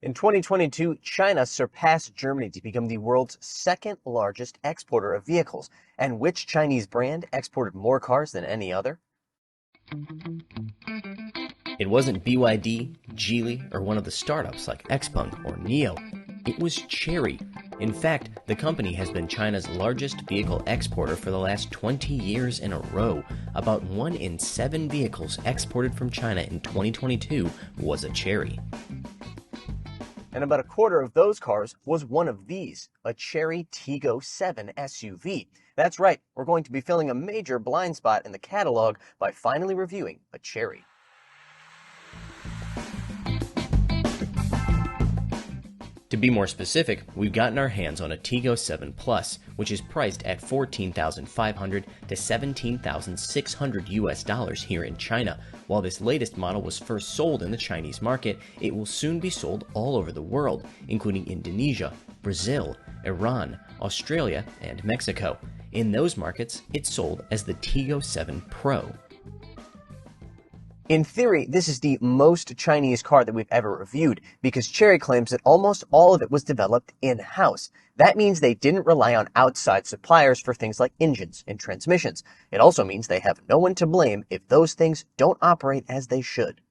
In 2022, China surpassed Germany to become the world's second largest exporter of vehicles. And which Chinese brand exported more cars than any other? It wasn't BYD, Geely, or one of the startups like XPeng or NIO. It was Chery. In fact, the company has been China's largest vehicle exporter for the last 20 years in a row. About 1 in 7 vehicles exported from China in 2022 was a Chery. And about a quarter of those cars was one of these, a Chery Tiggo 7 SUV. That's right, we're going to be filling a major blind spot in the catalog by finally reviewing a Chery. To be more specific, we've gotten our hands on a Tiggo 7 Plus, which is priced at $14,500 to $17,600 US here in China. While this latest model was first sold in the Chinese market, it will soon be sold all over the world, including Indonesia, Brazil, Iran, Australia, and Mexico. In those markets, it's sold as the Tiggo 7 Pro. In theory, this is the most Chinese car that we've ever reviewed because Chery claims that almost all of it was developed in-house. That means they didn't rely on outside suppliers for things like engines and transmissions. It also means they have no one to blame if those things don't operate as they should.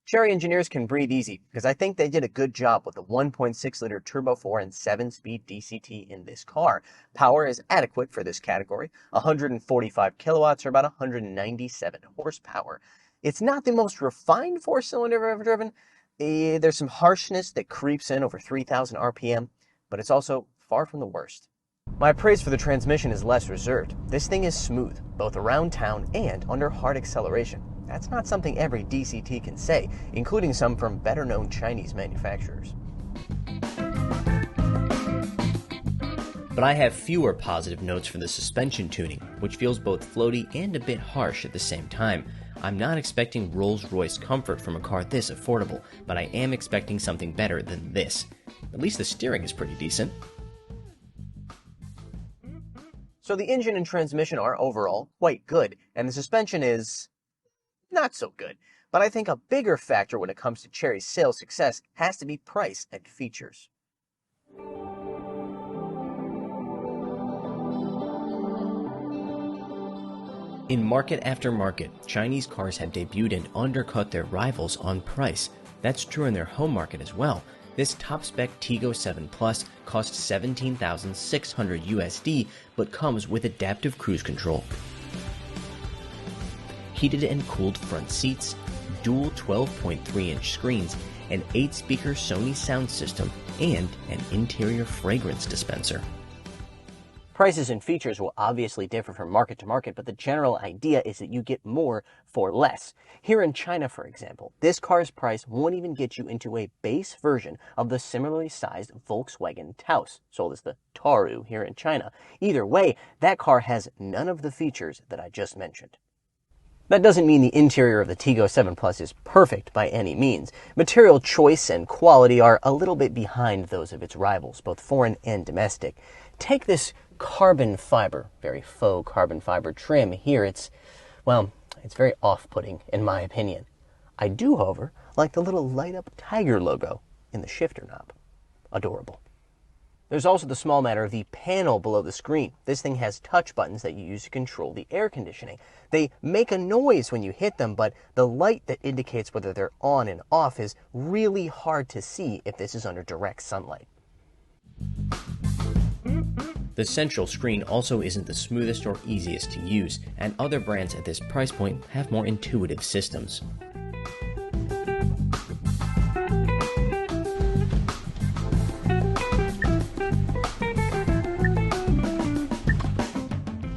Chery engineers can breathe easy because I think they did a good job with the 1.6-liter Turbo 4 and 7-speed DCT in this car. Power is adequate for this category, 145 kilowatts or about 197 horsepower. It's not the most refined four-cylinder I've ever driven. There's some harshness that creeps in over 3,000 RPM, but it's also far from the worst. My praise for the transmission is less reserved. This thing is smooth, both around town and under hard acceleration. That's not something every DCT can say, including some from better-known Chinese manufacturers. But I have fewer positive notes for the suspension tuning, which feels both floaty and a bit harsh at the same time. I'm not expecting Rolls-Royce comfort from a car this affordable, but I am expecting something better than this. At least the steering is pretty decent. So the engine and transmission are overall quite good, and the suspension is not so good. But I think a bigger factor when it comes to Chery's sales success has to be price and features. In market after market, Chinese cars have debuted and undercut their rivals on price. That's true in their home market as well. This top-spec Tiggo 7 Plus costs $17,600 USD, but comes with adaptive cruise control, heated and cooled front seats, dual 12.3-inch screens, an 8-speaker Sony sound system, and an interior fragrance dispenser. Prices and features will obviously differ from market to market, but the general idea is that you get more for less. Here in China, for example, this car's price won't even get you into a base version of the similarly sized Volkswagen Taos, sold as the Tauru here in China. Either way, that car has none of the features that I just mentioned. That doesn't mean the interior of the Tiggo 7 Plus is perfect by any means. Material choice and quality are a little bit behind those of its rivals, both foreign and domestic. Take this carbon fiber, very faux carbon fiber trim here. It's very off-putting in my opinion. I do, however, like the little light-up tiger logo in the shifter knob. Adorable. There's also the small matter of the panel below the screen. This thing has touch buttons that you use to control the air conditioning. They make a noise when you hit them, but the light that indicates whether they're on and off is really hard to see if this is under direct sunlight. The central screen also isn't the smoothest or easiest to use, and other brands at this price point have more intuitive systems.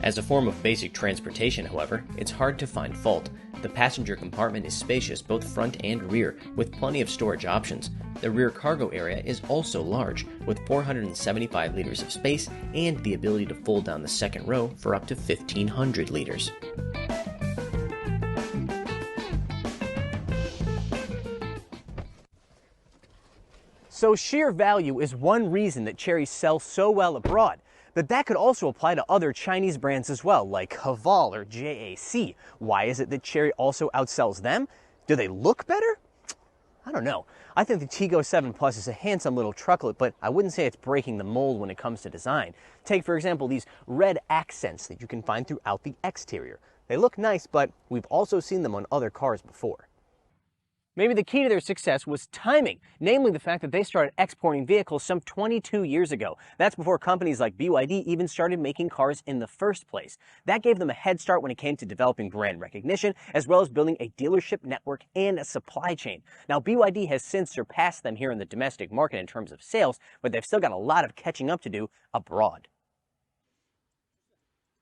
As a form of basic transportation, however, it's hard to find fault. The passenger compartment is spacious both front and rear, with plenty of storage options. The rear cargo area is also large, with 475 liters of space and the ability to fold down the second row for up to 1,500 liters. So sheer value is one reason that Chery sells so well abroad. But that could also apply to other Chinese brands as well, like Haval or JAC. Why is it that Chery also outsells them? Do they look better? I don't know. I think the Tiggo 7 Plus is a handsome little trucklet, but I wouldn't say it's breaking the mold when it comes to design. Take, for example, these red accents that you can find throughout the exterior. They look nice, but we've also seen them on other cars before. Maybe the key to their success was timing, namely the fact that they started exporting vehicles some 22 years ago. That's before companies like BYD even started making cars in the first place. That gave them a head start when it came to developing brand recognition, as well as building a dealership network and a supply chain. Now, BYD has since surpassed them here in the domestic market in terms of sales, but they've still got a lot of catching up to do abroad.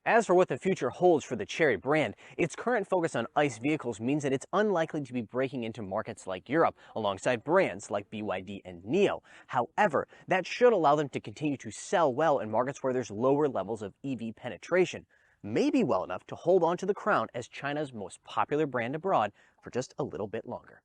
As for what the future holds for the Chery brand, its current focus on ICE vehicles means that it's unlikely to be breaking into markets like Europe alongside brands like BYD and NIO. However, that should allow them to continue to sell well in markets where there's lower levels of EV penetration, maybe well enough to hold on to the crown as China's most popular brand abroad for just a little bit longer.